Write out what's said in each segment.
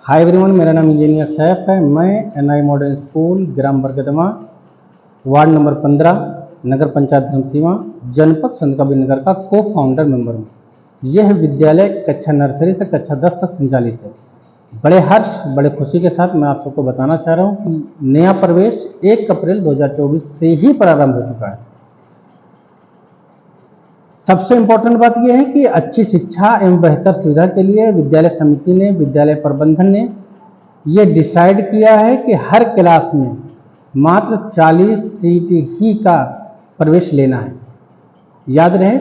Hi everyone, मेरा नाम engineer Saif है। मैं एनआई मॉडर्न स्कूल ग्राम बरगदमा वार्ड नंबर 15 नगर पंचायत धर्मसीमा जनपद संत कबीर नगर का को फाउंडर मेंबर हूँ। यह विद्यालय कक्षा नर्सरी से कक्षा 10 तक संचालित है। बड़े हर्ष बड़े खुशी के साथ मैं आप सबको बताना चाह रहा हूँ कि नया प्रवेश 1 अप्रैल 2024 से ही प्रारंभ हो चुका है। सबसे इम्पोर्टेंट बात यह है कि अच्छी शिक्षा एवं बेहतर सुविधा के लिए विद्यालय समिति ने, विद्यालय प्रबंधन ने ये डिसाइड किया है कि हर क्लास में मात्र 40 सीट ही का प्रवेश लेना है। याद रहे,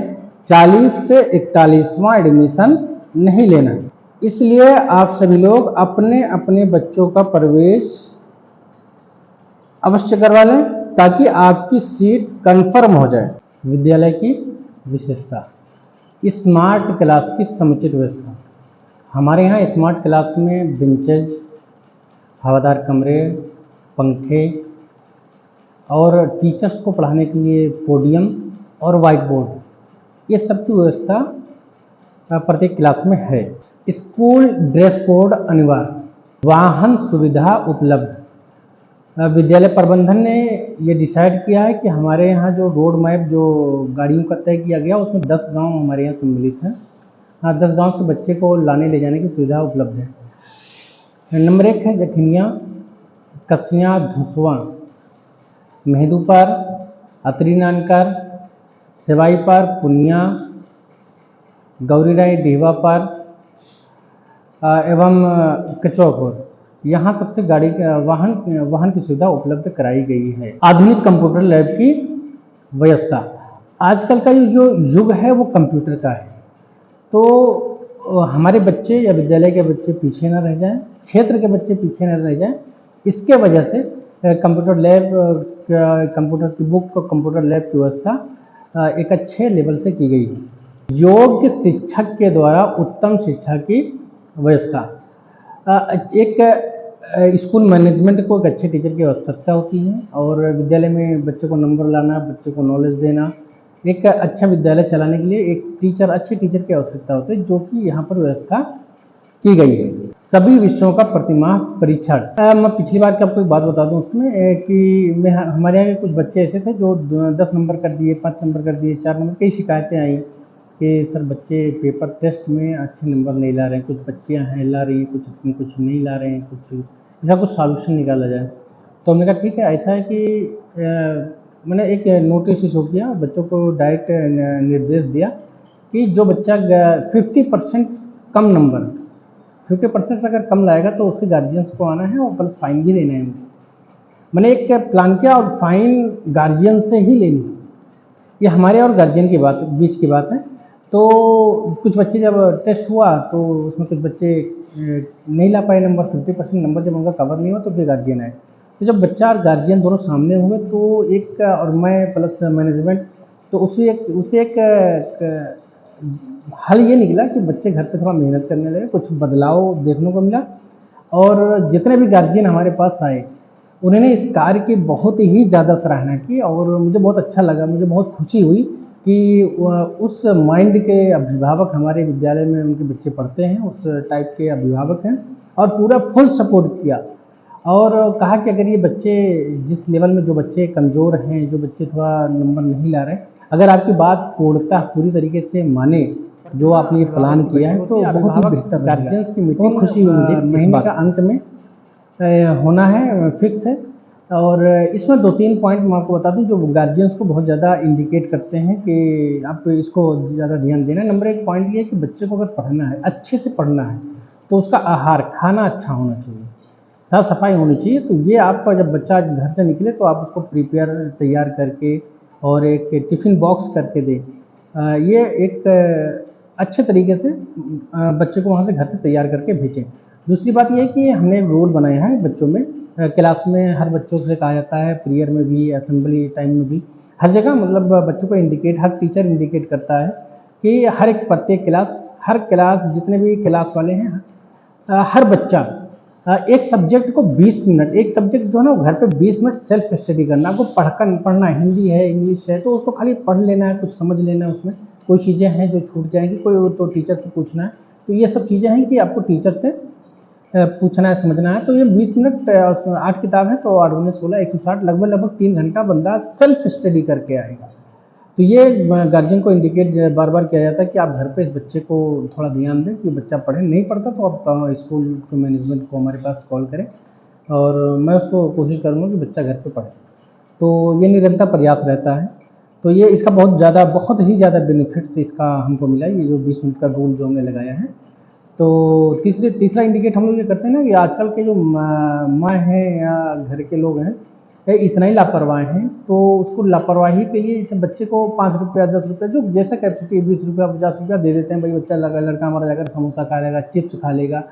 40 से 41वां एडमिशन नहीं लेना है। इसलिए आप सभी लोग अपने अपने बच्चों का प्रवेश अवश्य करवा लें ताकि आपकी सीट कंफर्म हो जाए। विद्यालय की विशेषता, स्मार्ट क्लास की समुचित व्यवस्था। हमारे यहाँ स्मार्ट क्लास में बेंचेज, हवादार कमरे, पंखे और टीचर्स को पढ़ाने के लिए पोडियम और वाइट बोर्ड, ये सब की व्यवस्था प्रत्येक क्लास में है। स्कूल ड्रेस कोड अनिवार्य, वाहन सुविधा उपलब्ध। विद्यालय प्रबंधन ने ये डिसाइड किया है कि हमारे यहाँ जो रोड मैप जो गाड़ियों का तय किया गया उसमें 10 गांव हमारे यहाँ सम्मिलित हैं। 10 गांव से बच्चे को लाने ले जाने की सुविधा उपलब्ध है। नंबर 1 है जखनिया, कसिया, धुसवा, मेहदूपर, अतरी नानकर, सेवाईपर, पुनिया, गौरीराय, डीहवापर एवं कचौखोर। यहाँ सबसे गाड़ी वाहन की सुविधा उपलब्ध कराई गई है। आधुनिक कंप्यूटर लैब की व्यवस्था। आजकल का जो युग है वो कंप्यूटर का है, तो हमारे बच्चे या विद्यालय के बच्चे पीछे न रह जाएं, क्षेत्र के बच्चे पीछे न रह जाएं, इसके वजह से कंप्यूटर लैब, कंप्यूटर की बुक, कंप्यूटर लैब की व्यवस्था एक अच्छे लेवल से की गई है। योग्य शिक्षक के द्वारा उत्तम शिक्षा की व्यवस्था। एक स्कूल मैनेजमेंट को एक अच्छे टीचर की आवश्यकता होती है और विद्यालय में बच्चों को नंबर लाना, बच्चों को नॉलेज देना, एक अच्छा विद्यालय चलाने के लिए एक टीचर, अच्छे टीचर की आवश्यकता होती है, जो कि यहाँ पर व्यवस्था की गई है। सभी विषयों का प्रतिमाह परीक्षण। मैं पिछली बार की आपको एक बात बता दूं उसमें कि हमारे यहाँ के कुछ बच्चे ऐसे थे जो 10 नंबर कर दिए, 5 नंबर कर दिए, 4 नंबर, कई शिकायतें आई कि सर बच्चे पेपर टेस्ट में अच्छे नंबर नहीं ला रहे हैं, कुछ बच्चियाँ हैं ला रही हैं, कुछ नहीं ला रहे हैं, कुछ ऐसा कुछ सॉल्यूशन निकाला जाए। तो हमने कहा ठीक है, ऐसा है कि मैंने एक नोटिस इशू किया, बच्चों को डायरेक्ट निर्देश दिया कि जो बच्चा 50% कम नंबर, 50% से अगर कम लाएगा तो उसके गार्जियंस को आना है और प्लस फाइन भी देना है। मैंने एक प्लान किया और फाइन गार्जियन से ही लेनी है। ये हमारे और गार्जियन की बात, बीच की बात है। तो कुछ बच्चे जब टेस्ट हुआ तो उसमें कुछ बच्चे नहीं ला पाए नंबर, 50% नंबर जब उनका कवर नहीं हुआ तो फिर गार्जियन आए। तो जब बच्चा और गार्जियन दोनों सामने हुए तो एक, और मैं प्लस मैनेजमेंट, तो उसे एक हल ये निकला कि बच्चे घर पे थोड़ा मेहनत करने लगे, कुछ बदलाव देखने को मिला। और जितने भी गार्जियन हमारे पास आए उन्होंने इस कार्य की बहुत ही ज़्यादा सराहना की और मुझे बहुत अच्छा लगा, मुझे बहुत खुशी हुई कि उस माइंड के अभिभावक हमारे विद्यालय में उनके बच्चे पढ़ते हैं, उस टाइप के अभिभावक हैं और पूरा फुल सपोर्ट किया और कहा कि अगर ये बच्चे जिस लेवल में, जो बच्चे कमज़ोर हैं, जो बच्चे थोड़ा नंबर नहीं ला रहे, अगर आपकी बात पूर्णतः पूरी तरीके से माने जो आपने ये प्लान किया है तो बहुत ही बेहतर। गार्जियंस की मीटिंग खुशी हुई मुझे, महीने का अंत में होना है, फिक्स है। और इसमें 2-3 पॉइंट मैं आपको बता दूं जो गार्जियंस को बहुत ज़्यादा इंडिकेट करते हैं कि आप इसको ज़्यादा ध्यान देना। नंबर 1 पॉइंट ये है कि बच्चे को अगर पढ़ना है, अच्छे से पढ़ना है, तो उसका आहार, खाना अच्छा होना चाहिए, साफ़ सफाई होनी चाहिए। तो ये आपका जब बच्चा घर से निकले तो आप उसको तैयार करके और एक टिफ़िन बॉक्स करके दें। ये एक अच्छे तरीके से बच्चे को वहाँ से घर से तैयार करके भेजें। दूसरी बात ये है कि हमने रूल बनाया है बच्चों में, क्लास में हर बच्चों से कहा जाता है, प्रेयर में भी, असेंबली टाइम में भी, हर जगह मतलब बच्चों को इंडिकेट, हर टीचर इंडिकेट करता है कि हर एक प्रत्येक क्लास, हर क्लास जितने भी क्लास वाले हैं, हर बच्चा एक सब्जेक्ट को 20 मिनट, एक सब्जेक्ट जो है ना घर पे 20 मिनट सेल्फ स्टडी करना। आपको पढ़ना है, हिंदी है, इंग्लिश है, तो उसको खाली पढ़ लेना है, कुछ समझ लेना है। उसमें कोई चीज़ें हैं जो छूट जाएंगी, कोई तो टीचर से पूछना है। तो ये सब चीज़ें हैं कि आपको टीचर से पूछना है, समझना है, तो ये 20 मिनट 8 किताब है तो 8 दूनी 16 160 लगभग 3 घंटा बंदा सेल्फ स्टडी करके आएगा। तो ये गार्जियन को इंडिकेट बार बार किया जाता है कि आप घर पे इस बच्चे को थोड़ा ध्यान दें कि बच्चा पढ़े। नहीं पढ़ता तो आप स्कूल के मैनेजमेंट को हमारे पास कॉल करें और मैं उसको कोशिश करूँगा कि बच्चा घर पे पढ़े। तो ये निरंतर प्रयास रहता है। तो ये इसका बहुत ही ज़्यादा बेनिफिट्स इसका हमको मिला, ये जो 20 मिनट का रूल जो हमने लगाया है। तो तीसरा इंडिकेट हम लोग ये करते हैं ना कि आजकल के जो माँ हैं या घर के लोग हैं, ये इतना ही लापरवाह हैं, तो उसको लापरवाही के लिए जैसे बच्चे को 5 रुपया 10 रुपया जो जैसा कैपेसिटी 20 रुपया 50 रुपया दे देते हैं, भाई बच्चा लड़का हमारा जाकर समोसा खा लेगा, चिप्स खा लेगा,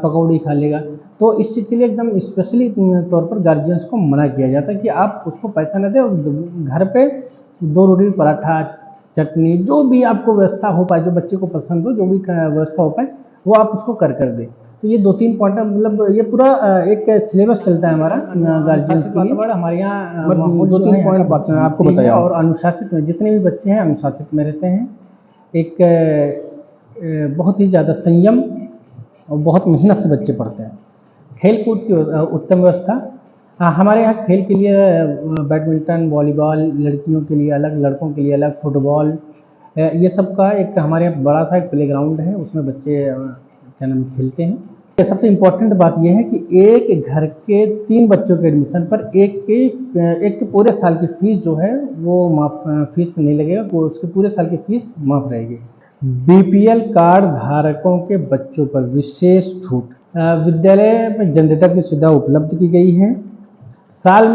पकौड़ी खा लेगा। तो इस चीज़ के लिए एकदम स्पेशली तौर पर गार्जियंस को मना किया जाता है कि आप उसको पैसा न दें और घर पे 2 रोटी पराठा चटनी जो भी आपको व्यवस्था हो पाए, जो बच्चे को पसंद हो, जो भी व्यवस्था हो पाए वो आप उसको कर दे। तो ये 2-3 पॉइंट मतलब ये पूरा एक सिलेबस चलता है हमारा गार्जियंस के लिए। हमारे यहाँ 2-3 पॉइंट आपको बताया। और अनुशासित में जितने भी बच्चे हैं अनुशासित में रहते हैं, एक बहुत ही ज़्यादा संयम और बहुत मेहनत से बच्चे पढ़ते हैं। खेल कूद की उत्तम व्यवस्था, हमारे यहाँ खेल के लिए बैडमिंटन, वॉलीबॉल लड़कियों के लिए अलग, लड़कों के लिए अलग, फुटबॉल, ये सब का एक हमारे यहाँ बड़ा सा एक प्लेग्राउंड है, उसमें बच्चे क्या नाम खेलते हैं। सबसे इम्पोर्टेंट बात यह है कि एक घर के 3 बच्चों के एडमिशन पर एक के पूरे साल की फीस जो है वो माफ, फीस नहीं लगेगा, वो उसके पूरे साल की फीस माफ रहेगी। बीपीएल कार्ड धारकों के बच्चों पर विशेष छूट, विद्यालय में जनरेटर की सुविधा उपलब्ध की गई है। साल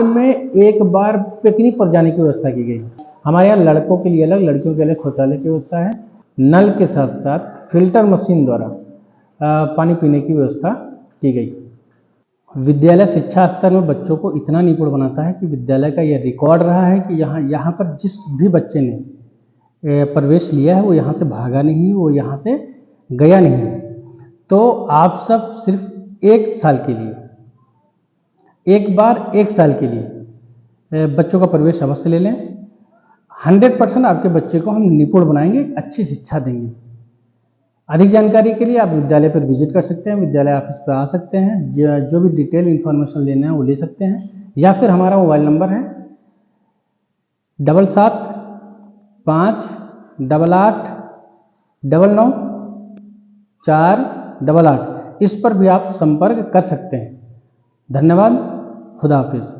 में एक बार पिकनिक पर जाने की व्यवस्था की गई है। हमारे यहाँ लड़कों के लिए अलग, लड़कियों के लिए शौचालय की व्यवस्था है। नल के साथ साथ फिल्टर मशीन द्वारा पानी पीने की व्यवस्था की गई। विद्यालय शिक्षा स्तर में बच्चों को इतना निपुण बनाता है कि विद्यालय का यह रिकॉर्ड रहा है कि यहाँ पर जिस भी बच्चे ने प्रवेश लिया है वो यहाँ से भागा नहीं, वो यहाँ से गया नहीं। तो आप सब सिर्फ 1 साल के लिए, एक बार 1 साल के लिए बच्चों का प्रवेश अवश्य ले लें। 100% आपके बच्चे को हम निपुण बनाएंगे, अच्छी शिक्षा देंगे। अधिक जानकारी के लिए आप विद्यालय पर विजिट कर सकते हैं, विद्यालय ऑफिस पर आ सकते हैं, जो भी डिटेल इन्फॉर्मेशन लेना है वो ले सकते हैं, या फिर हमारा मोबाइल नंबर है 77 5 88 99 4 88, इस पर भी आप संपर्क कर सकते हैं। धन्यवाद, खुदा हाफिज।